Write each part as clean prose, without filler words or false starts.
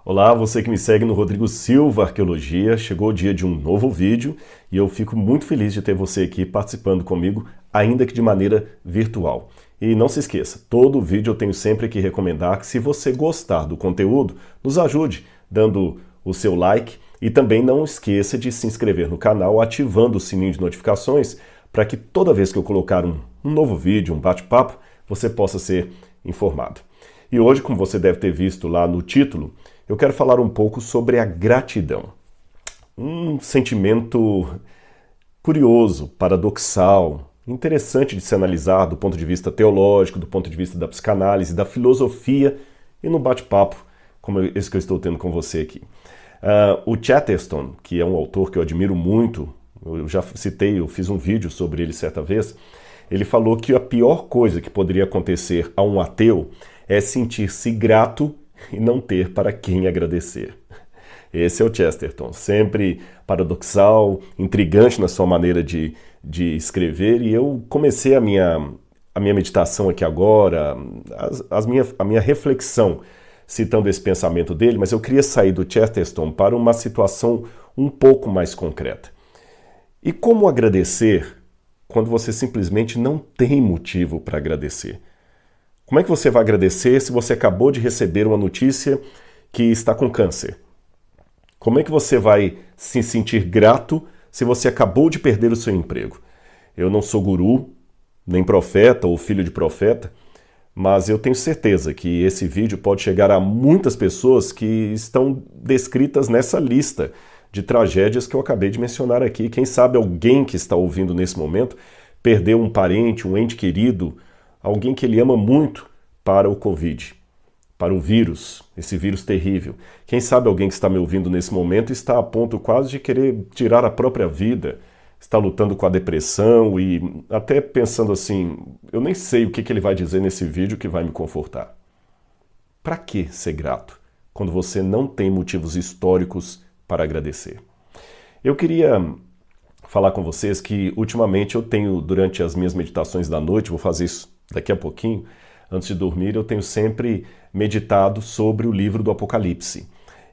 Olá, você que me segue no Rodrigo Silva Arqueologia, chegou o dia de um novo vídeo e eu fico muito feliz de ter você aqui participando comigo, ainda que de maneira virtual. E não se esqueça, todo vídeo eu tenho sempre que recomendar que se você gostar do conteúdo, nos ajude dando o seu like e também não esqueça de se inscrever no canal ativando o sininho de notificações para que toda vez que eu colocar um novo vídeo, um bate-papo, você possa ser informado. E hoje, como você deve ter visto lá no título, eu quero falar um pouco sobre a gratidão. Um sentimento curioso, paradoxal, interessante de se analisar do ponto de vista teológico, do ponto de vista da psicanálise, da filosofia e no bate-papo, como esse que eu estou tendo com você aqui. O Chesterton, que é um autor que eu admiro muito, eu já citei, eu fiz um vídeo sobre ele certa vez, ele falou que a pior coisa que poderia acontecer a um ateu é sentir-se grato e não ter para quem agradecer. Esse é o Chesterton, sempre paradoxal, intrigante na sua maneira de escrever, e eu comecei a minha meditação aqui agora, a minha reflexão, citando esse pensamento dele, mas eu queria sair do Chesterton para uma situação um pouco mais concreta. E como agradecer quando você simplesmente não tem motivo para agradecer? Como é que você vai agradecer se você acabou de receber uma notícia que está com câncer? Como é que você vai se sentir grato se você acabou de perder o seu emprego? Eu não sou guru, nem profeta ou filho de profeta, mas eu tenho certeza que esse vídeo pode chegar a muitas pessoas que estão descritas nessa lista de tragédias que eu acabei de mencionar aqui. Quem sabe alguém que está ouvindo nesse momento perdeu um parente, um ente querido, alguém que ele ama muito para o Covid, para o vírus, esse vírus terrível. Quem sabe alguém que está me ouvindo nesse momento está a ponto quase de querer tirar a própria vida, está lutando com a depressão e até pensando assim, eu nem sei o que ele vai dizer nesse vídeo que vai me confortar. Para que ser grato quando você não tem motivos históricos para agradecer? Eu queria falar com vocês que ultimamente eu tenho, durante as minhas meditações da noite, vou fazer isso daqui a pouquinho, antes de dormir, eu tenho sempre meditado sobre o livro do Apocalipse.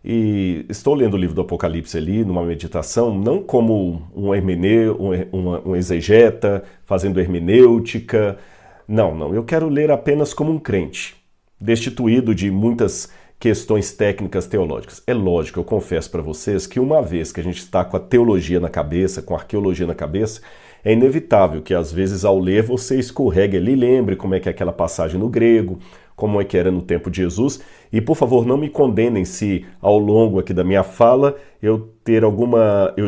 E estou lendo o livro do Apocalipse ali, numa meditação, não como um exegeta, fazendo hermenêutica. Não. Eu quero ler apenas como um crente, destituído de muitas questões técnicas teológicas. É lógico, eu confesso para vocês que uma vez que a gente está com a teologia na cabeça, com a arqueologia na cabeça, é inevitável que às vezes ao ler você escorregue ali, lembre como é que é aquela passagem no grego, como é que era no tempo de Jesus, e por favor não me condenem se ao longo aqui da minha fala eu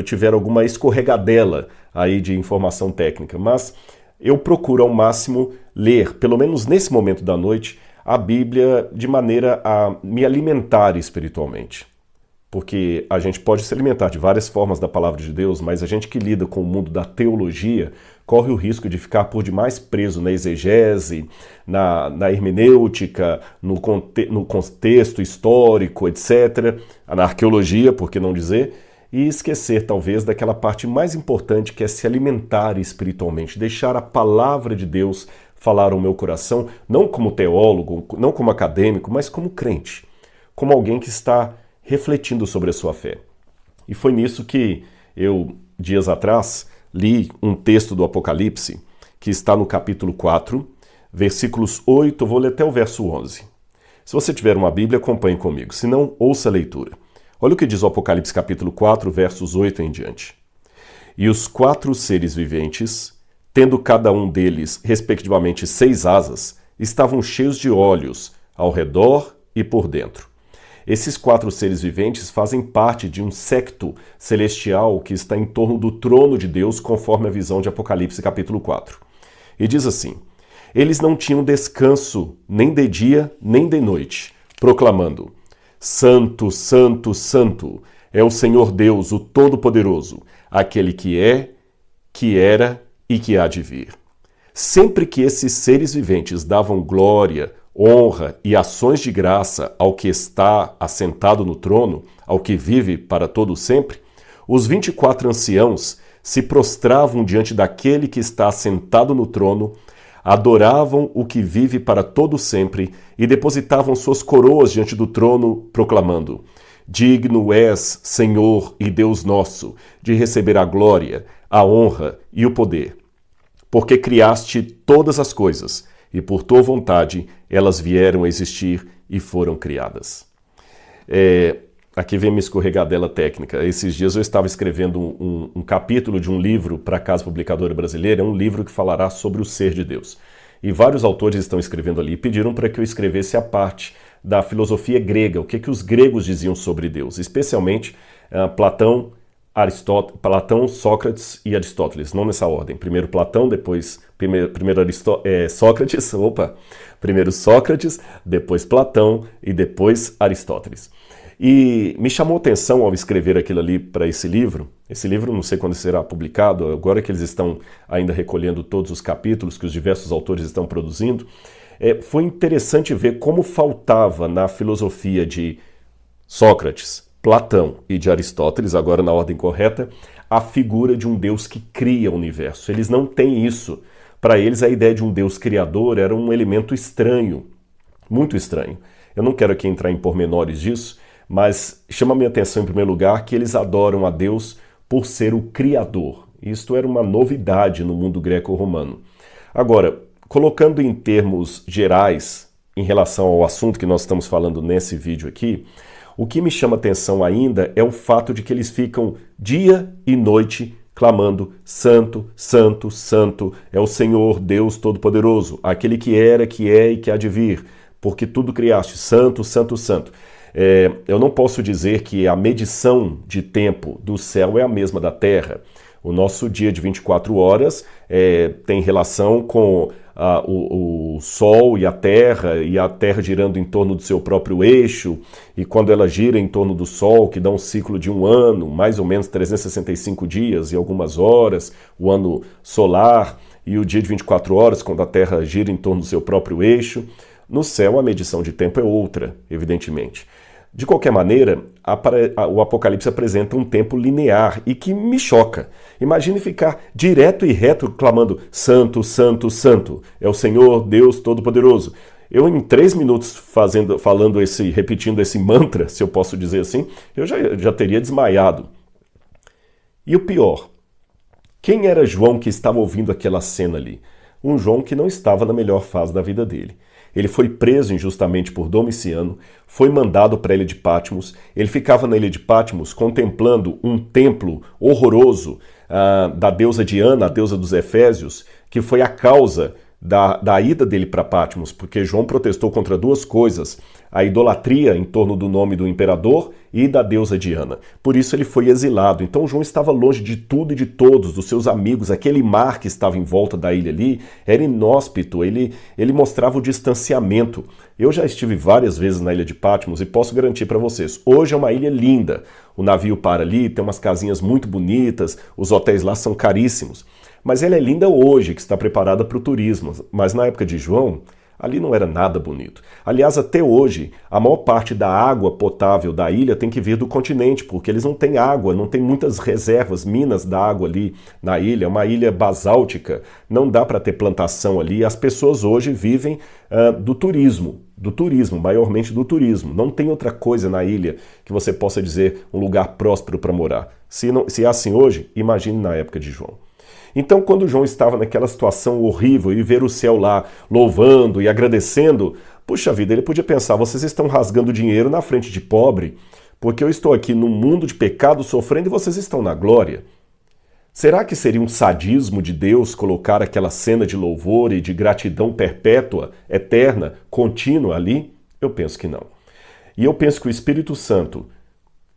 tiver alguma escorregadela aí de informação técnica, mas eu procuro ao máximo ler, pelo menos nesse momento da noite, a Bíblia de maneira a me alimentar espiritualmente. Porque a gente pode se alimentar de várias formas da palavra de Deus, mas a gente que lida com o mundo da teologia corre o risco de ficar por demais preso na exegese, na hermenêutica, no contexto histórico, etc., na arqueologia, por que não dizer, e esquecer talvez daquela parte mais importante que é se alimentar espiritualmente, deixar a palavra de Deus falar ao meu coração, não como teólogo, não como acadêmico, mas como crente, como alguém que está refletindo sobre a sua fé. E foi nisso que eu, dias atrás, li um texto do Apocalipse, que está no capítulo 4, versículos 8, eu vou ler até o verso 11. Se você tiver uma Bíblia, acompanhe comigo, se não, ouça a leitura. Olha o que diz o Apocalipse capítulo 4, versos 8 em diante. E os 4 seres viventes, tendo cada um deles, respectivamente, 6 asas, estavam cheios de olhos ao redor e por dentro. Esses 4 seres viventes fazem parte de um séquito celestial que está em torno do trono de Deus, conforme a visão de Apocalipse capítulo 4. E diz assim: eles não tinham descanso nem de dia nem de noite, proclamando: Santo, Santo, Santo é o Senhor Deus, o Todo-Poderoso, aquele que é, que era e que há de vir. Sempre que esses seres viventes davam glória, honra e ações de graça ao que está assentado no trono, ao que vive para todo sempre, os 24 anciãos se prostravam diante daquele que está assentado no trono, adoravam o que vive para todo sempre e depositavam suas coroas diante do trono, proclamando: Digno és, Senhor e Deus nosso, de receber a glória, a honra e o poder. Porque criaste todas as coisas, e por tua vontade elas vieram a existir e foram criadas. Aqui vem minha escorregadela técnica. Esses dias eu estava escrevendo um capítulo de um livro para a Casa Publicadora Brasileira, um livro que falará sobre o ser de Deus. E vários autores estão escrevendo ali e pediram para que eu escrevesse a parte da filosofia grega, o que os gregos diziam sobre Deus, especialmente Platão, Sócrates e Aristóteles, não nessa ordem. Primeiro Platão, depois Sócrates, primeiro Sócrates, depois Platão e depois Aristóteles. E me chamou a atenção ao escrever aquilo ali para esse livro não sei quando será publicado, agora que eles estão ainda recolhendo todos os capítulos que os diversos autores estão produzindo, foi interessante ver como faltava na filosofia de Sócrates, Platão e de Aristóteles, agora na ordem correta, a figura de um Deus que cria o universo. Eles não têm isso. Para eles, a ideia de um Deus criador era um elemento estranho, muito estranho. Eu não quero aqui entrar em pormenores disso, mas chama a minha atenção em primeiro lugar que eles adoram a Deus por ser o Criador. Isto era uma novidade no mundo greco-romano. Agora, colocando em termos gerais, em relação ao assunto que nós estamos falando nesse vídeo aqui, o que me chama atenção ainda é o fato de que eles ficam dia e noite clamando: Santo, Santo, Santo é o Senhor Deus Todo-Poderoso, aquele que era, que é e que há de vir, porque tudo criaste, Santo, Santo, Santo. Eu não posso dizer que a medição de tempo do céu é a mesma da Terra. O nosso dia de 24 horas tem relação com o Sol e a Terra girando em torno do seu próprio eixo, e quando ela gira em torno do Sol, que dá um ciclo de um ano, mais ou menos 365 dias e algumas horas, o ano solar, e o dia de 24 horas, quando a Terra gira em torno do seu próprio eixo. No céu, a medição de tempo é outra, evidentemente. De qualquer maneira, o Apocalipse apresenta um tempo linear e que me choca. Imagine ficar direto e reto clamando: Santo, Santo, Santo é o Senhor Deus Todo-Poderoso. Eu, em 3 minutos repetindo esse mantra, se eu posso dizer assim, eu já teria desmaiado. E o pior, quem era João que estava ouvindo aquela cena ali? Um João que não estava na melhor fase da vida dele. Ele foi preso injustamente por Domiciano, foi mandado para a ilha de Patmos. Ele ficava na ilha de Patmos contemplando um templo horroroso da deusa Diana, a deusa dos Efésios, que foi a causa da ida dele para Patmos, porque João protestou contra 2 coisas: a idolatria em torno do nome do imperador e da deusa Diana. Por isso ele foi exilado. Então João estava longe de tudo e de todos, dos seus amigos. Aquele mar que estava em volta da ilha ali era inóspito, ele mostrava o distanciamento. Eu já estive várias vezes na ilha de Patmos e posso garantir para vocês, hoje é uma ilha linda. O navio para ali, tem umas casinhas muito bonitas, os hotéis lá são caríssimos. Mas ela é linda hoje, que está preparada para o turismo. Mas na época de João, ali não era nada bonito. Aliás, até hoje, a maior parte da água potável da ilha tem que vir do continente, porque eles não têm água, não tem muitas reservas, minas d'água ali na ilha. É uma ilha basáltica, não dá para ter plantação ali. As pessoas hoje vivem do turismo, maiormente do turismo. Não tem outra coisa na ilha que você possa dizer um lugar próspero para morar. Se é assim hoje, imagine na época de João. Então, quando João estava naquela situação horrível e ver o céu lá louvando e agradecendo, puxa vida, ele podia pensar: vocês estão rasgando dinheiro na frente de pobre, porque eu estou aqui num mundo de pecado sofrendo e vocês estão na glória. Será que seria um sadismo de Deus colocar aquela cena de louvor e de gratidão perpétua, eterna, contínua ali? Eu penso que não. E eu penso que o Espírito Santo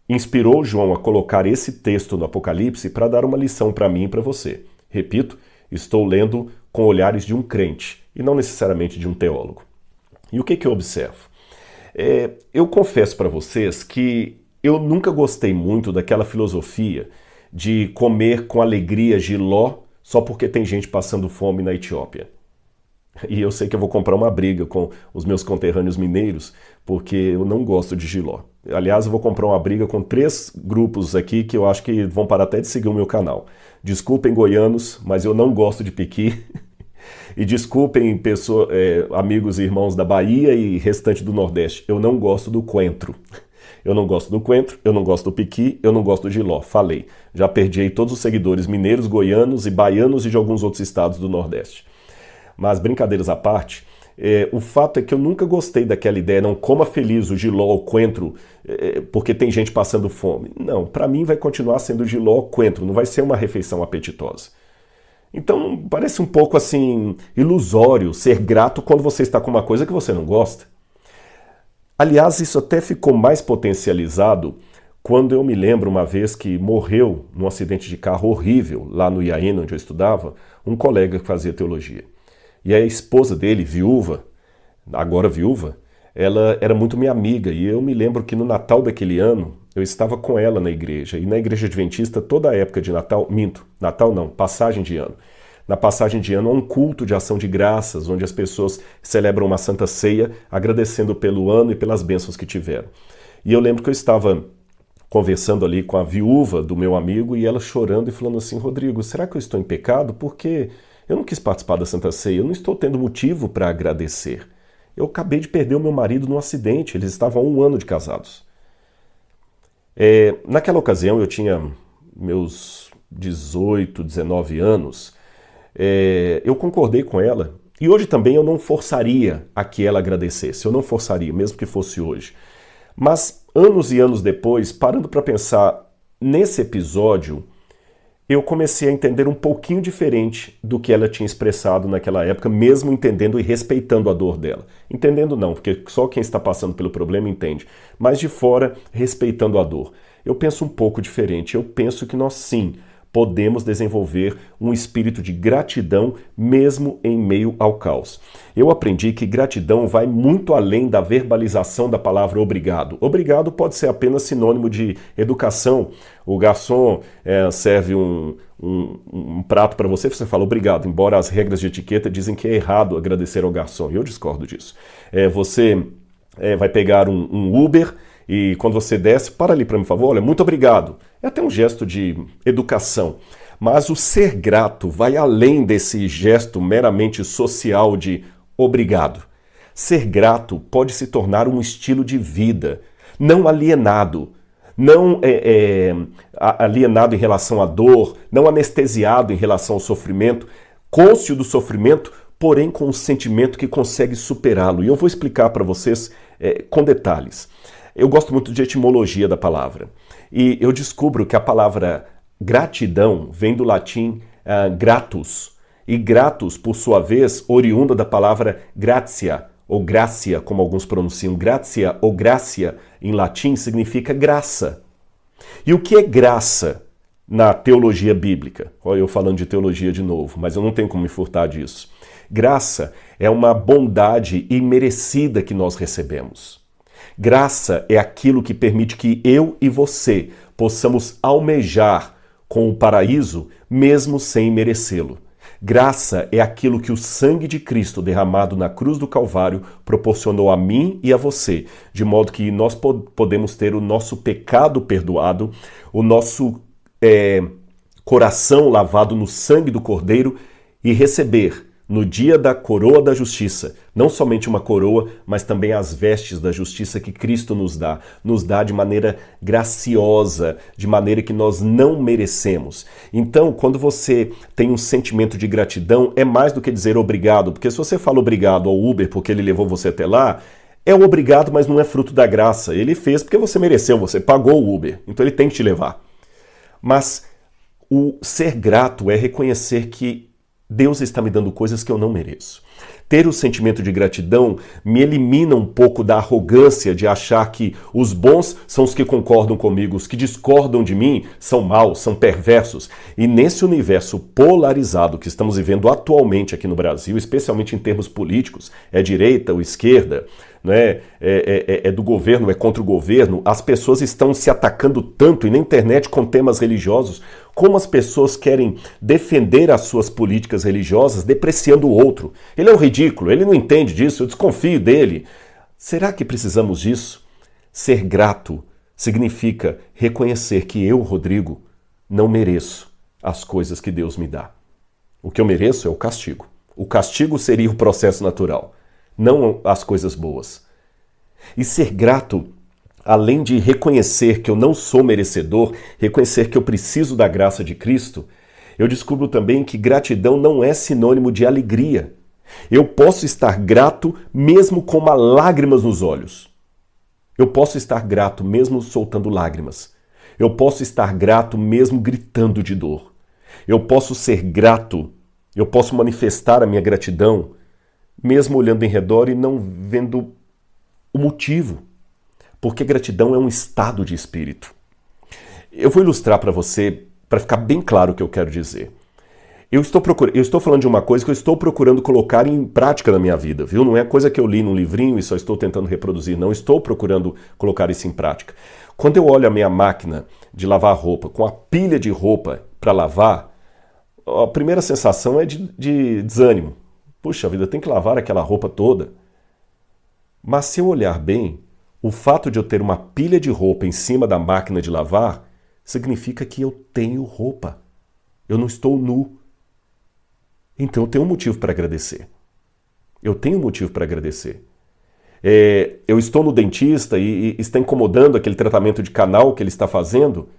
inspirou João a colocar esse texto no Apocalipse para dar uma lição para mim e para você. Repito, estou lendo com olhares de um crente e não necessariamente de um teólogo. E o que eu observo? Eu confesso para vocês que eu nunca gostei muito daquela filosofia de comer com alegria jiló só porque tem gente passando fome na Etiópia. E eu sei que eu vou comprar uma briga com os meus conterrâneos mineiros, porque eu não gosto de jiló. Aliás, eu vou comprar uma briga com 3 grupos aqui que eu acho que vão parar até de seguir o meu canal. Desculpem, goianos, mas eu não gosto de piqui. E desculpem, amigos e irmãos da Bahia e restante do Nordeste, eu não gosto do coentro. Eu não gosto do coentro, eu não gosto do piqui, eu não gosto do jiló. Falei. Já perdi aí todos os seguidores mineiros, goianos e baianos e de alguns outros estados do Nordeste. Mas brincadeiras à parte, o fato é que eu nunca gostei daquela ideia, não coma feliz o jiló, o coentro, porque tem gente passando fome. Não, para mim vai continuar sendo o jiló, o coentro, não vai ser uma refeição apetitosa. Então parece um pouco assim ilusório ser grato quando você está com uma coisa que você não gosta. Aliás, isso até ficou mais potencializado quando eu me lembro uma vez que morreu num acidente de carro horrível lá no IAN, onde eu estudava, um colega que fazia teologia. E a esposa dele, viúva, agora viúva, ela era muito minha amiga e eu me lembro que no Natal daquele ano eu estava com ela na igreja. E na igreja adventista, toda a época de Natal, Natal não, passagem de ano. Na passagem de ano há um culto de ação de graças, onde as pessoas celebram uma santa ceia, agradecendo pelo ano e pelas bênçãos que tiveram. E eu lembro que eu estava conversando ali com a viúva do meu amigo e ela chorando e falando assim: Rodrigo, será que eu estou em pecado? Porque eu não quis participar da santa ceia, eu não estou tendo motivo para agradecer. Eu acabei de perder o meu marido num acidente, eles estavam há 1 ano de casados. Naquela ocasião eu tinha meus 18, 19 anos. Eu concordei com ela e hoje também eu não forçaria a que ela agradecesse, eu não forçaria, mesmo que fosse hoje. Mas anos e anos depois, parando para pensar nesse episódio, eu comecei a entender um pouquinho diferente do que ela tinha expressado naquela época, mesmo entendendo e respeitando a dor dela. Entendendo não, porque só quem está passando pelo problema entende, mas de fora, respeitando a dor. Eu penso um pouco diferente, eu penso que nós sim podemos desenvolver um espírito de gratidão mesmo em meio ao caos. Eu aprendi que gratidão vai muito além da verbalização da palavra obrigado. Obrigado pode ser apenas sinônimo de educação. O garçom serve um prato para você, você fala obrigado, embora as regras de etiqueta dizem que é errado agradecer ao garçom. Eu discordo disso. Você vai pegar um Uber e quando você desce, para ali para mim, por favor, olha, muito obrigado. É até um gesto de educação. Mas o ser grato vai além desse gesto meramente social de obrigado. Ser grato pode se tornar um estilo de vida, não alienado. Não alienado em relação à dor, não anestesiado em relação ao sofrimento, cônscio do sofrimento, porém com um sentimento que consegue superá-lo. E eu vou explicar para vocês com detalhes. Eu gosto muito de etimologia da palavra. E eu descubro que a palavra gratidão vem do latim gratus. E gratus, por sua vez, oriunda da palavra gratia, ou gracia, como alguns pronunciam. Gratia ou gracia, em latim, significa graça. E o que é graça na teologia bíblica? Olha eu falando de teologia de novo, mas eu não tenho como me furtar disso. Graça é uma bondade imerecida que nós recebemos. Graça é aquilo que permite que eu e você possamos almejar com o paraíso, mesmo sem merecê-lo. Graça é aquilo que o sangue de Cristo derramado na cruz do Calvário proporcionou a mim e a você, de modo que nós podemos ter o nosso pecado perdoado, o nosso coração lavado no sangue do Cordeiro e receber no dia da coroa da justiça, não somente uma coroa, mas também as vestes da justiça que Cristo nos dá de maneira graciosa, de maneira que nós não merecemos. Então, quando você tem um sentimento de gratidão, é mais do que dizer obrigado, porque se você fala obrigado ao Uber porque ele levou você até lá, é um obrigado, mas não é fruto da graça. Ele fez porque você mereceu, você pagou o Uber, então ele tem que te levar. Mas o ser grato é reconhecer que Deus está me dando coisas que eu não mereço. Ter o sentimento de gratidão me elimina um pouco da arrogância de achar que os bons são os que concordam comigo, os que discordam de mim são maus, são perversos. E nesse universo polarizado que estamos vivendo atualmente aqui no Brasil, especialmente em termos políticos, é direita ou esquerda, né? É do governo, é contra o governo, as pessoas estão se atacando tanto, e na internet com temas religiosos, como as pessoas querem defender as suas políticas religiosas depreciando o outro. Ele é um ridículo, ele não entende disso, eu desconfio dele. Será que precisamos disso? Ser grato significa reconhecer que eu, Rodrigo, não mereço as coisas que Deus me dá. O que eu mereço é o castigo. O castigo seria o processo natural, não as coisas boas. E ser grato, além de reconhecer que eu não sou merecedor, reconhecer que eu preciso da graça de Cristo, eu descubro também que gratidão não é sinônimo de alegria. Eu posso estar grato mesmo com uma lágrimas nos olhos. Eu posso estar grato mesmo soltando lágrimas. Eu posso estar grato mesmo gritando de dor. Eu posso ser grato, eu posso manifestar a minha gratidão mesmo olhando em redor e não vendo o motivo. Porque gratidão é um estado de espírito. Eu vou ilustrar para você, para ficar bem claro o que eu quero dizer. Eu estou falando de uma coisa que eu estou procurando colocar em prática na minha vida, viu? Não é coisa que eu li num livrinho e só estou tentando reproduzir, não. Estou procurando colocar isso em prática. Quando eu olho a minha máquina de lavar roupa, com a pilha de roupa para lavar, a primeira sensação é de desânimo. Puxa vida, tem que lavar aquela roupa toda. Mas se eu olhar bem, o fato de eu ter uma pilha de roupa em cima da máquina de lavar significa que eu tenho roupa. Eu não estou nu. Então eu tenho um motivo para agradecer. Eu tenho um motivo para agradecer. Eu estou no dentista e está incomodando aquele tratamento de canal que ele está fazendo,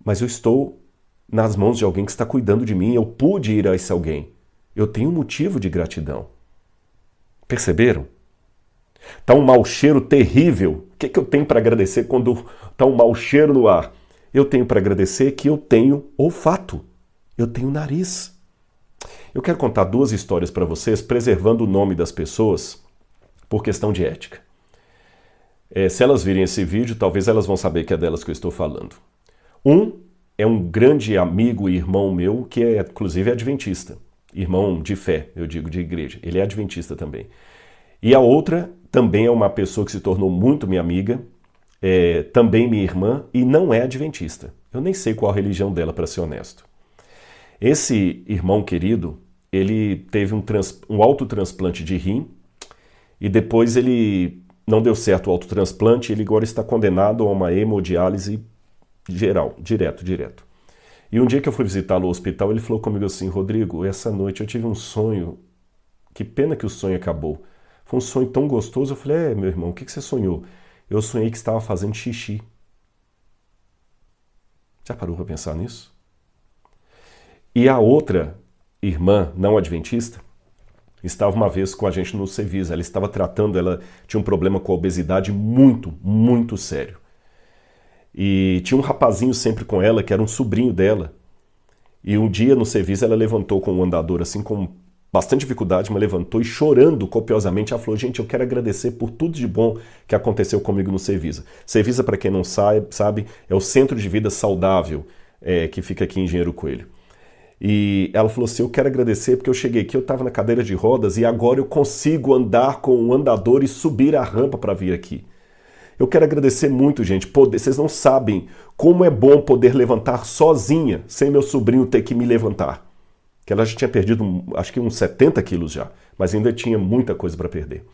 mas eu estou nas mãos de alguém que está cuidando de mim. Eu pude ir a esse alguém. Eu tenho um motivo de gratidão. Perceberam? Está um mau cheiro terrível. O que eu tenho para agradecer quando está um mau cheiro no ar? Eu tenho para agradecer que eu tenho olfato. Eu tenho nariz. Eu quero contar duas histórias para vocês, preservando o nome das pessoas por questão de ética. Se elas virem esse vídeo, talvez elas vão saber que é delas que eu estou falando. Um é um grande amigo e irmão meu, que é inclusive adventista. Irmão de fé, eu digo, de igreja. Ele é adventista também. E a outra também é uma pessoa que se tornou muito minha amiga, também minha irmã, e não é adventista. Eu nem sei qual a religião dela, para ser honesto. Esse irmão querido, ele teve um autotransplante de rim, e depois ele não deu certo o autotransplante, ele agora está condenado a uma hemodiálise geral, direto. E um dia que eu fui visitá-lo no hospital, ele falou comigo assim: Rodrigo, essa noite eu tive um sonho, que pena que o sonho acabou. Foi um sonho tão gostoso. Eu falei: meu irmão, o que você sonhou? Eu sonhei que estava fazendo xixi. Já parou para pensar nisso? E a outra irmã não adventista estava uma vez com a gente no Cevisa. Ela estava tratando, ela tinha um problema com a obesidade muito, muito sério. E tinha um rapazinho sempre com ela, que era um sobrinho dela. E um dia no Cevisa ela levantou com um andador assim, com bastante dificuldade, mas levantou e chorando copiosamente, ela falou: gente, eu quero agradecer por tudo de bom que aconteceu comigo no Cevisa. Cevisa, para quem não sabe, é o Centro de Vida Saudável que fica aqui em Engenheiro Coelho. E ela falou assim: eu quero agradecer porque eu cheguei aqui, eu estava na cadeira de rodas e agora eu consigo andar com um andador e subir a rampa para vir aqui. Eu quero agradecer muito, gente. Vocês não sabem como é bom poder levantar sozinha, sem meu sobrinho ter que me levantar. Que ela já tinha perdido, acho que uns 70 quilos já, mas ainda tinha muita coisa para perder.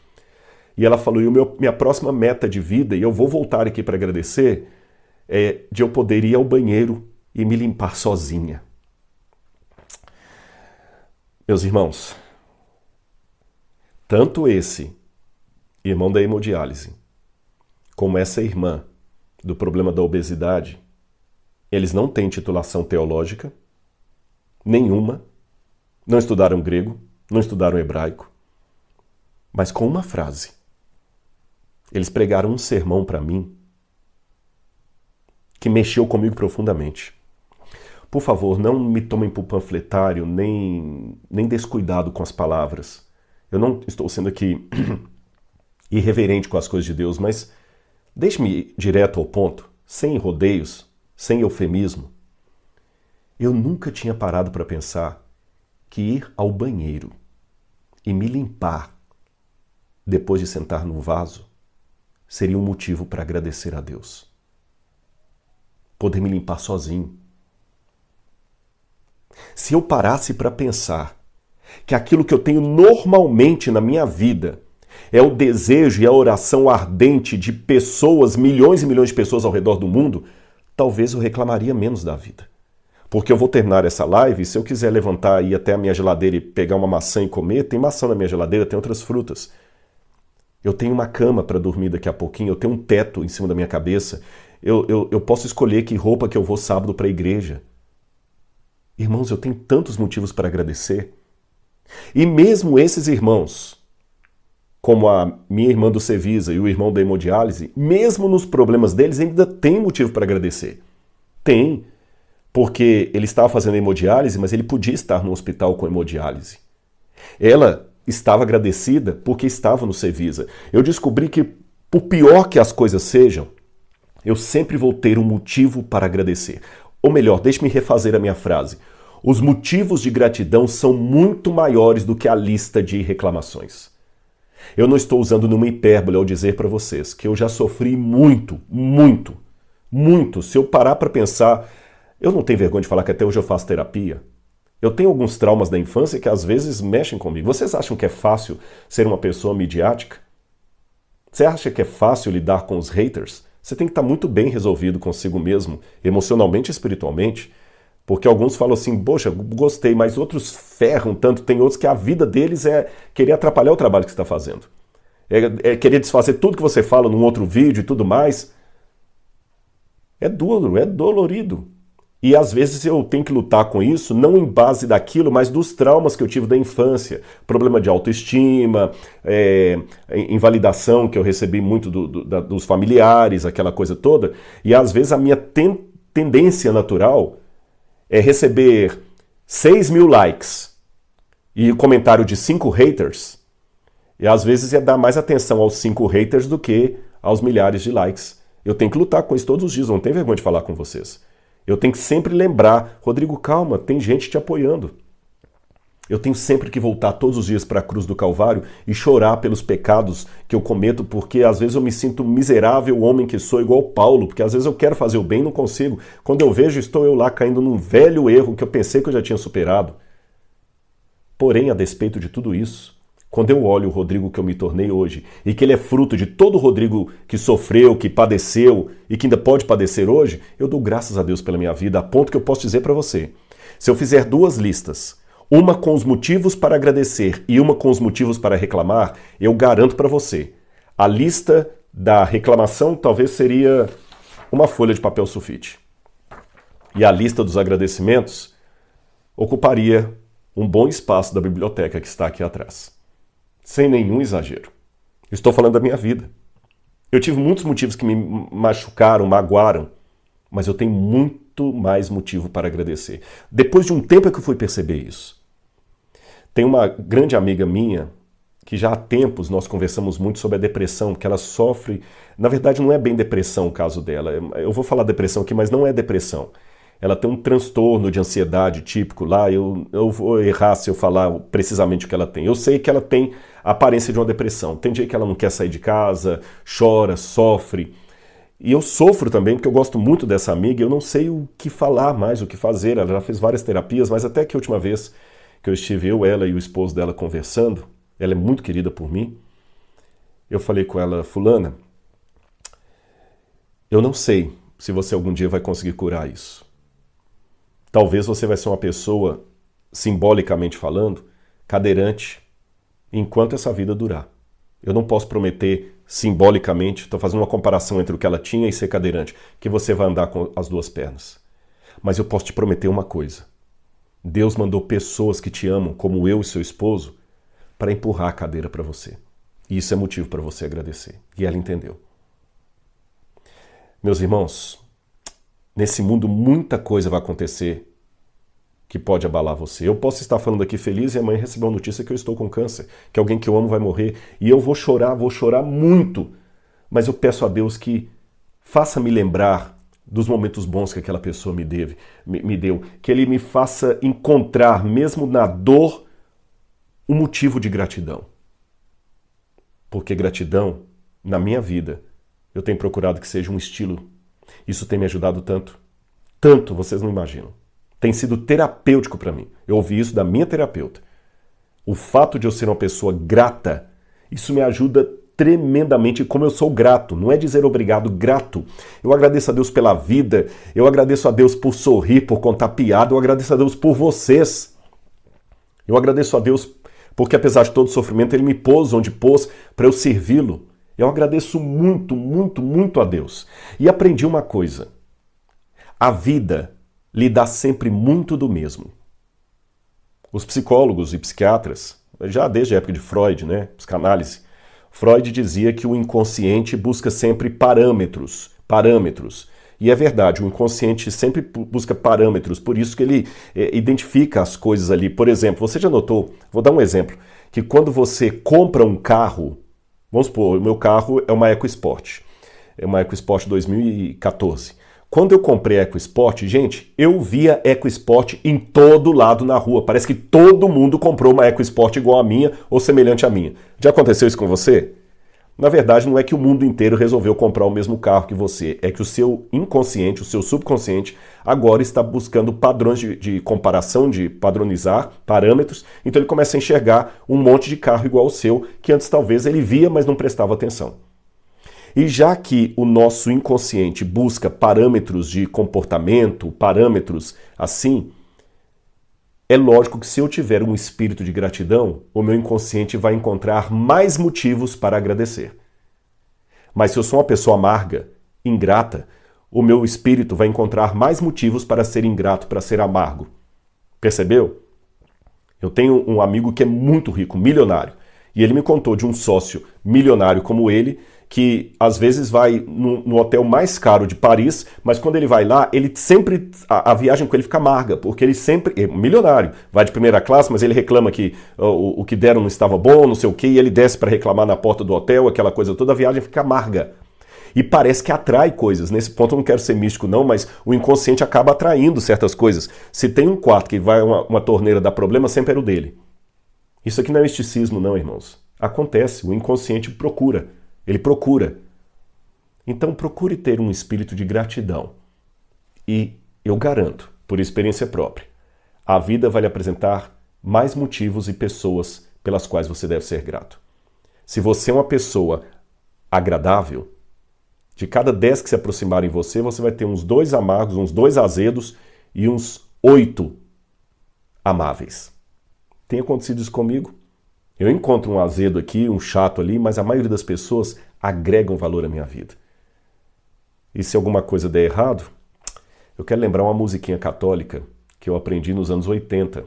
E ela falou: minha próxima meta de vida, e eu vou voltar aqui para agradecer, é de eu poder ir ao banheiro e me limpar sozinha. Meus irmãos, tanto esse irmão da hemodiálise, como essa irmã do problema da obesidade, eles não têm titulação teológica nenhuma, não estudaram grego, não estudaram hebraico, mas com uma frase, eles pregaram um sermão para mim que mexeu comigo profundamente. Por favor, não me tomem por panfletário, nem descuidado com as palavras. Eu não estou sendo aqui irreverente com as coisas de Deus, mas deixe-me ir direto ao ponto, sem rodeios, sem eufemismo. Eu nunca tinha parado para pensar que ir ao banheiro e me limpar depois de sentar no vaso seria um motivo para agradecer a Deus. Poder me limpar sozinho. Se eu parasse para pensar que aquilo que eu tenho normalmente na minha vida é o desejo e a oração ardente de pessoas, milhões e milhões de pessoas ao redor do mundo, talvez eu reclamaria menos da vida. Porque eu vou terminar essa live e se eu quiser levantar e ir até a minha geladeira e pegar uma maçã e comer, tem maçã na minha geladeira, tem outras frutas. Eu tenho uma cama para dormir daqui a pouquinho, eu tenho um teto em cima da minha cabeça. Eu posso escolher que roupa que eu vou sábado para a igreja. Irmãos, eu tenho tantos motivos para agradecer. E mesmo esses irmãos, como a minha irmã do Cevisa e o irmão da hemodiálise, mesmo nos problemas deles, ainda tem motivo para agradecer. Tem. Porque ele estava fazendo hemodiálise, mas ele podia estar no hospital com hemodiálise. Ela estava agradecida porque estava no Cevisa. Eu descobri que, por pior que as coisas sejam, eu sempre vou ter um motivo para agradecer. Ou melhor, deixe-me refazer a minha frase. Os motivos de gratidão são muito maiores do que a lista de reclamações. Eu não estou usando nenhuma hipérbole ao dizer para vocês que eu já sofri muito, muito, muito. Se eu parar para pensar, eu não tenho vergonha de falar que até hoje eu faço terapia. Eu tenho alguns traumas da infância que às vezes mexem comigo. Vocês acham que é fácil ser uma pessoa midiática? Você acha que é fácil lidar com os haters? Você tem que estar muito bem resolvido consigo mesmo, emocionalmente e espiritualmente. Porque alguns falam assim, poxa, gostei, mas outros ferram tanto. Tem outros que a vida deles é querer atrapalhar o trabalho que você está fazendo. É querer desfazer tudo que você fala num outro vídeo e tudo mais. É duro, é dolorido. E às vezes eu tenho que lutar com isso, não em base daquilo, mas dos traumas que eu tive da infância. Problema de autoestima, invalidação que eu recebi muito dos familiares, aquela coisa toda. E às vezes a minha tendência natural é receber 6.000 likes e comentário de 5 haters. E às vezes é dar mais atenção aos 5 haters do que aos milhares de likes. Eu tenho que lutar com isso todos os dias, não tenho vergonha de falar com vocês. Eu tenho que sempre lembrar, Rodrigo, calma, tem gente te apoiando. Eu tenho sempre que voltar todos os dias para a cruz do Calvário e chorar pelos pecados que eu cometo, porque às vezes eu me sinto miserável homem que sou, igual Paulo, porque às vezes eu quero fazer o bem e não consigo. Quando eu vejo, estou eu lá caindo num velho erro que eu pensei que eu já tinha superado. Porém, a despeito de tudo isso, quando eu olho o Rodrigo que eu me tornei hoje, e que ele é fruto de todo o Rodrigo que sofreu, que padeceu e que ainda pode padecer hoje, eu dou graças a Deus pela minha vida, a ponto que eu posso dizer para você, se eu fizer 2 listas, uma com os motivos para agradecer e uma com os motivos para reclamar, eu garanto para você, a lista da reclamação talvez seria uma folha de papel sulfite. E a lista dos agradecimentos ocuparia um bom espaço da biblioteca que está aqui atrás. Sem nenhum exagero. Estou falando da minha vida. Eu tive muitos motivos que me machucaram, magoaram, mas eu tenho muito mais motivo para agradecer. Depois de um tempo é que eu fui perceber isso. Tem uma grande amiga minha, que já há tempos nós conversamos muito sobre a depressão, que ela sofre... Na verdade, não é bem depressão o caso dela. Eu vou falar depressão aqui, mas não é depressão. Ela tem um transtorno de ansiedade típico lá, eu vou errar se eu falar precisamente o que ela tem. Eu sei que ela tem a aparência de uma depressão. Tem dia que ela não quer sair de casa, chora, sofre. E eu sofro também, porque eu gosto muito dessa amiga, eu não sei o que falar mais, o que fazer. Ela já fez várias terapias, mas até que a última vez que eu estive ela e o esposo dela conversando, ela é muito querida por mim, eu falei com ela, fulana, eu não sei se você algum dia vai conseguir curar isso. Talvez você vai ser uma pessoa, simbolicamente falando, cadeirante, enquanto essa vida durar. Eu não posso prometer simbolicamente, estou fazendo uma comparação entre o que ela tinha e ser cadeirante, que você vai andar com as 2 pernas. Mas eu posso te prometer uma coisa. Deus mandou pessoas que te amam, como eu e seu esposo, para empurrar a cadeira para você. E isso é motivo para você agradecer. E ela entendeu. Meus irmãos, nesse mundo muita coisa vai acontecer que pode abalar você. Eu posso estar falando aqui feliz e amanhã receber uma notícia que eu estou com câncer, que alguém que eu amo vai morrer. E eu vou chorar muito. Mas eu peço a Deus que faça-me lembrar dos momentos bons que aquela pessoa me deu. Que Ele me faça encontrar, mesmo na dor, um motivo de gratidão. Porque gratidão, na minha vida, eu tenho procurado que seja um estilo. Isso tem me ajudado tanto. Tanto, vocês não imaginam. Tem sido terapêutico para mim. Eu ouvi isso da minha terapeuta. O fato de eu ser uma pessoa grata, isso me ajuda tremendamente, como eu sou grato. Não é dizer obrigado, grato. Eu agradeço a Deus pela vida, eu agradeço a Deus por sorrir, por contar piada, eu agradeço a Deus por vocês. Eu agradeço a Deus porque, apesar de todo o sofrimento, Ele me pôs onde pôs para eu servi-lo. Eu agradeço muito, muito, muito a Deus. E aprendi uma coisa. A vida lhe dá sempre muito do mesmo. Os psicólogos e psiquiatras, já desde a época de Freud, né, psicanálise, Freud dizia que o inconsciente busca sempre parâmetros. E é verdade, o inconsciente sempre busca parâmetros, por isso que ele identifica as coisas ali. Por exemplo, você já notou, vou dar um exemplo, que quando você compra um carro, vamos supor, o meu carro é uma EcoSport, 2014. Quando eu comprei a EcoSport, gente, eu via EcoSport em todo lado na rua. Parece que todo mundo comprou uma EcoSport igual a minha ou semelhante à minha. Já aconteceu isso com você? Na verdade, não é que o mundo inteiro resolveu comprar o mesmo carro que você. É que o seu inconsciente, o seu subconsciente, agora está buscando padrões de comparação, de padronizar parâmetros. Então ele começa a enxergar um monte de carro igual ao seu, que antes talvez ele via, mas não prestava atenção. E já que o nosso inconsciente busca parâmetros de comportamento, parâmetros assim, é lógico que se eu tiver um espírito de gratidão, o meu inconsciente vai encontrar mais motivos para agradecer. Mas se eu sou uma pessoa amarga, ingrata, o meu espírito vai encontrar mais motivos para ser ingrato, para ser amargo. Percebeu? Eu tenho um amigo que é muito rico, milionário, e ele me contou de um sócio milionário como ele, que às vezes vai no hotel mais caro de Paris, mas quando ele vai lá, ele sempre, a viagem com ele fica amarga, porque ele sempre, é milionário, vai de primeira classe, mas ele reclama que o que deram não estava bom, não sei o quê, e ele desce para reclamar na porta do hotel, aquela coisa toda, a viagem fica amarga. E parece que atrai coisas. Nesse ponto eu não quero ser místico não, mas o inconsciente acaba atraindo certas coisas. Se tem um quarto que vai uma torneira dar problema, sempre era o dele. Isso aqui não é misticismo não, irmãos. Acontece, o inconsciente procura. Ele procura. Então procure ter um espírito de gratidão. E eu garanto, por experiência própria, a vida vai lhe apresentar mais motivos e pessoas pelas quais você deve ser grato. Se você é uma pessoa agradável, de cada 10 que se aproximarem você, você vai ter uns 2 amargos, uns 2 azedos e uns 8 amáveis. Tem acontecido isso comigo? Eu encontro um azedo aqui, um chato ali, mas a maioria das pessoas agregam valor à minha vida. E se alguma coisa der errado, eu quero lembrar uma musiquinha católica que eu aprendi nos anos 80.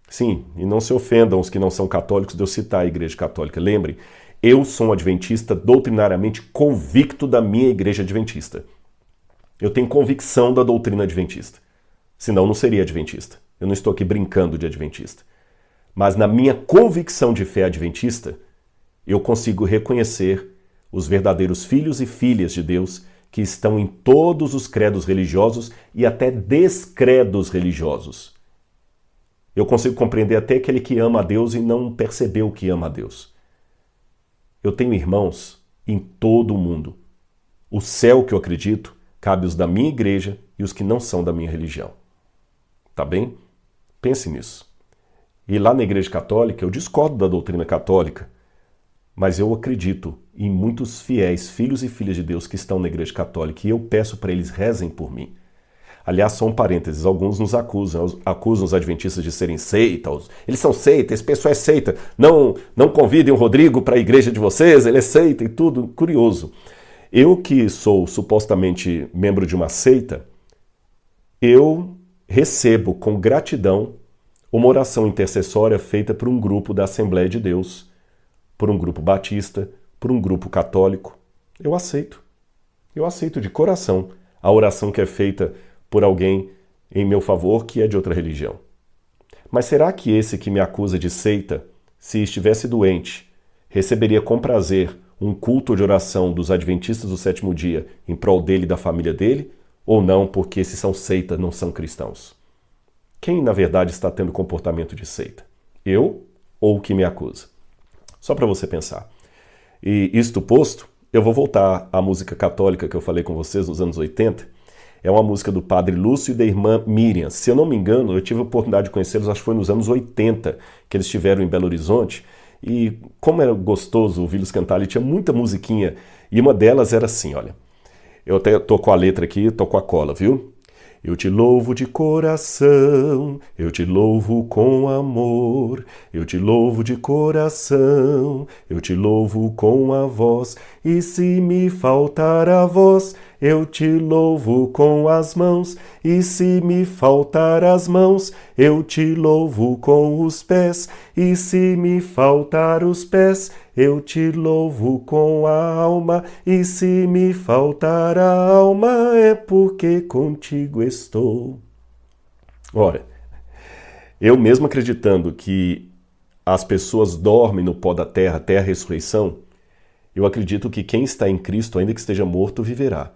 Sim, e não se ofendam os que não são católicos de eu citar a Igreja Católica. Lembre, eu sou um adventista doutrinariamente convicto da minha Igreja Adventista. Eu tenho convicção da doutrina adventista. Senão não seria adventista. Eu não estou aqui brincando de adventista. Mas na minha convicção de fé adventista, eu consigo reconhecer os verdadeiros filhos e filhas de Deus que estão em todos os credos religiosos e até descredos religiosos. Eu consigo compreender até aquele que ama a Deus e não percebeu que ama a Deus. Eu tenho irmãos em todo o mundo. O céu que eu acredito cabe os da minha igreja e os que não são da minha religião. Tá bem? Pense nisso. E lá na Igreja Católica, eu discordo da doutrina católica, mas eu acredito em muitos fiéis, filhos e filhas de Deus que estão na Igreja Católica e eu peço para eles rezem por mim. Aliás, só um parênteses, alguns nos acusam os adventistas de serem seita, eles são seita, esse pessoal é seita, não convidem o Rodrigo para a igreja de vocês, ele é seita e tudo, curioso. Eu que sou supostamente membro de uma seita, eu recebo com gratidão uma oração intercessória feita por um grupo da Assembleia de Deus, por um grupo batista, por um grupo católico. Eu aceito de coração a oração que é feita por alguém em meu favor que é de outra religião. Mas será que esse que me acusa de seita, se estivesse doente, receberia com prazer um culto de oração dos adventistas do sétimo dia em prol dele e da família dele? Ou não, porque esses são seita, não são cristãos? Quem, na verdade, está tendo comportamento de seita? Eu ou o que me acusa? Só para você pensar. E isto posto, eu vou voltar à música católica que eu falei com vocês nos anos 80. É uma música do padre Lúcio e da irmã Miriam. Se eu não me engano, eu tive a oportunidade de conhecê-los, acho que foi nos anos 80 que eles estiveram em Belo Horizonte. E como era gostoso ouvi-los cantar, ele tinha muita musiquinha. E uma delas era assim, olha. Eu até tô com a letra aqui, tô com a cola, viu? Eu te louvo de coração, eu te louvo com amor, eu te louvo de coração, eu te louvo com a voz, e se me faltar a voz, eu te louvo com as mãos, e se me faltar as mãos, eu te louvo com os pés, e se me faltar os pés, eu te louvo com a alma, e se me faltar a alma, é porque contigo estou. Ora, eu mesmo acreditando que as pessoas dormem no pó da terra até a ressurreição, eu acredito que quem está em Cristo, ainda que esteja morto, viverá.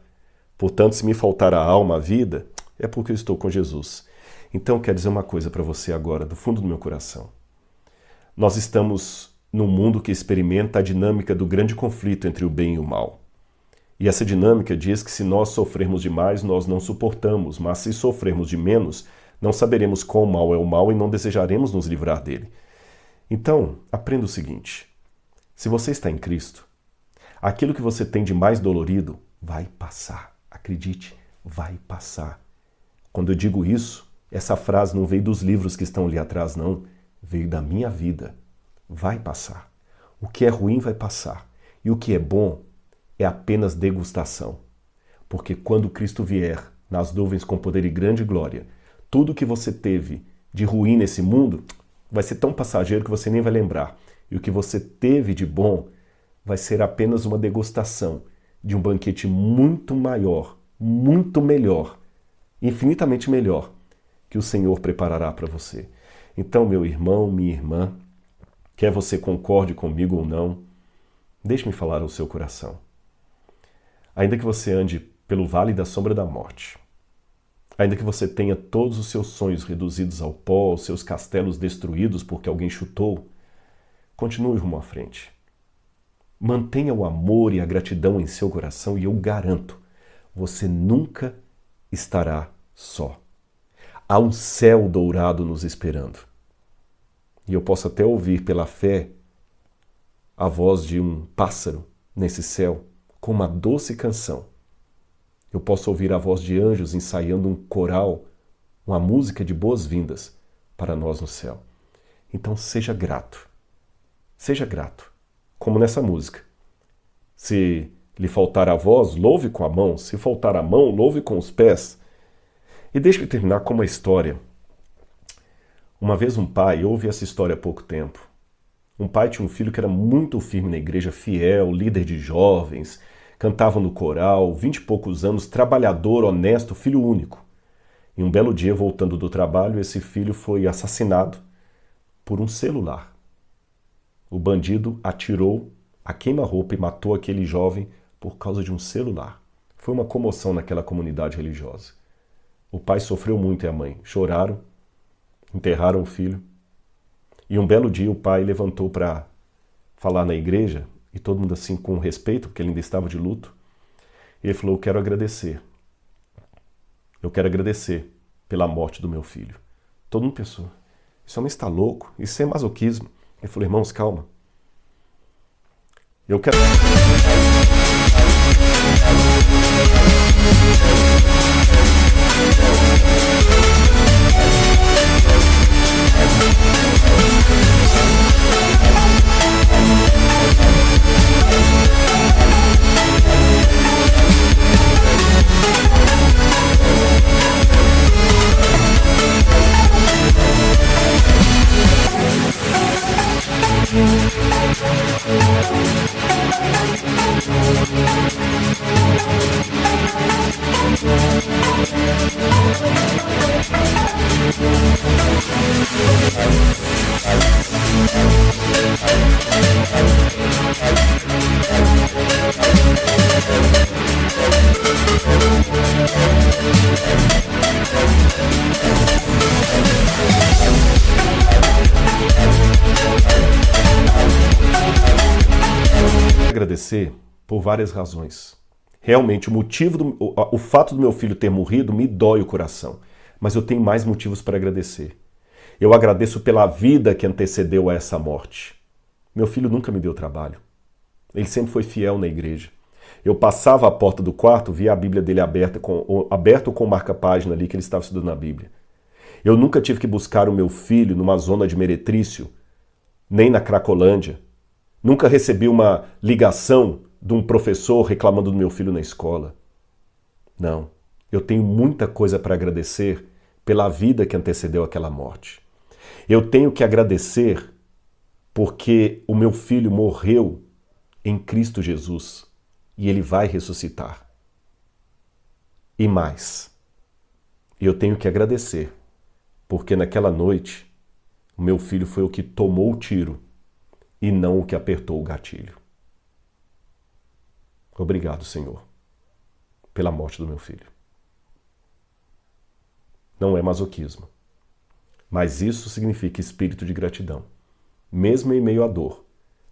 Portanto, se me faltar a alma, a vida, é porque eu estou com Jesus. Então, eu quero dizer uma coisa para você agora, do fundo do meu coração. Nós estamos num mundo que experimenta a dinâmica do grande conflito entre o bem e o mal. E essa dinâmica diz que se nós sofrermos demais, nós não suportamos, mas se sofrermos de menos, não saberemos qual mal é o mal e não desejaremos nos livrar dele. Então, aprenda o seguinte: se você está em Cristo, aquilo que você tem de mais dolorido vai passar. Acredite, vai passar. Quando eu digo isso, essa frase não veio dos livros que estão ali atrás, não. Veio da minha vida. Vai passar. O que é ruim vai passar. E o que é bom é apenas degustação. Porque quando Cristo vier nas nuvens com poder e grande glória, tudo que você teve de ruim nesse mundo vai ser tão passageiro que você nem vai lembrar. E o que você teve de bom vai ser apenas uma degustação de um banquete muito maior, muito melhor, infinitamente melhor, que o Senhor preparará para você. Então, meu irmão, minha irmã, quer você concorde comigo ou não, deixe-me falar ao seu coração. Ainda que você ande pelo vale da sombra da morte, ainda que você tenha todos os seus sonhos reduzidos ao pó, os seus castelos destruídos porque alguém chutou, continue rumo à frente. Mantenha o amor e a gratidão em seu coração e eu garanto, você nunca estará só. Há um céu dourado nos esperando. E eu posso até ouvir pela fé a voz de um pássaro nesse céu com uma doce canção. Eu posso ouvir a voz de anjos ensaiando um coral, uma música de boas-vindas para nós no céu. Então seja grato. Seja grato. Como nessa música. Se lhe faltar a voz, louve com a mão. Se faltar a mão, louve com os pés. E deixe-me terminar com uma história. Uma vez um pai, eu ouvi essa história há pouco tempo. Um pai tinha um filho que era muito firme na igreja, fiel, líder de jovens, cantava no coral, 20 e poucos anos, trabalhador, honesto, filho único. E um belo dia, voltando do trabalho, esse filho foi assassinado por um celular. O bandido atirou a queima-roupa e matou aquele jovem por causa de um celular. Foi uma comoção naquela comunidade religiosa. O pai sofreu muito e a mãe. Choraram, enterraram o filho. E um belo dia o pai levantou para falar na igreja, e todo mundo assim com respeito, porque ele ainda estava de luto. E ele falou, eu quero agradecer. Eu quero agradecer pela morte do meu filho. Todo mundo pensou, esse homem está louco, isso é masoquismo. Ele falou, irmãos, calma. Eu quero... Agradecer por várias razões. Realmente, o fato do meu filho ter morrido me dói o coração, mas eu tenho mais motivos para agradecer. Eu agradeço pela vida que antecedeu a essa morte. Meu filho nunca me deu trabalho. Ele sempre foi fiel na igreja. Eu passava a porta do quarto, via a Bíblia dele aberta com marca-página ali que ele estava estudando a Bíblia. Eu nunca tive que buscar o meu filho numa zona de meretrício, nem na Cracolândia. Nunca recebi uma ligação de um professor reclamando do meu filho na escola. Não, eu tenho muita coisa para agradecer pela vida que antecedeu aquela morte. Eu tenho que agradecer porque o meu filho morreu em Cristo Jesus e ele vai ressuscitar. E mais, eu tenho que agradecer porque naquela noite o meu filho foi o que tomou o tiro e não o que apertou o gatilho. Obrigado, Senhor, pela morte do meu filho. Não é masoquismo, mas isso significa espírito de gratidão. Mesmo em meio à dor,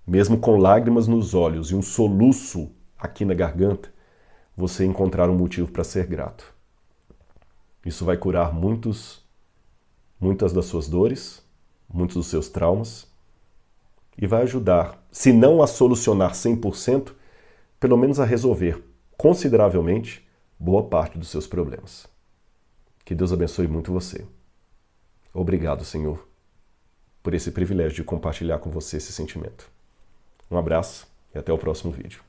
mesmo com lágrimas nos olhos e um soluço aqui na garganta, você encontrar um motivo para ser grato. Isso vai curar muitas das suas dores, muitos dos seus traumas e vai ajudar, se não a solucionar 100%, pelo menos a resolver consideravelmente boa parte dos seus problemas. Que Deus abençoe muito você. Obrigado, Senhor, por esse privilégio de compartilhar com você esse sentimento. Um abraço e até o próximo vídeo.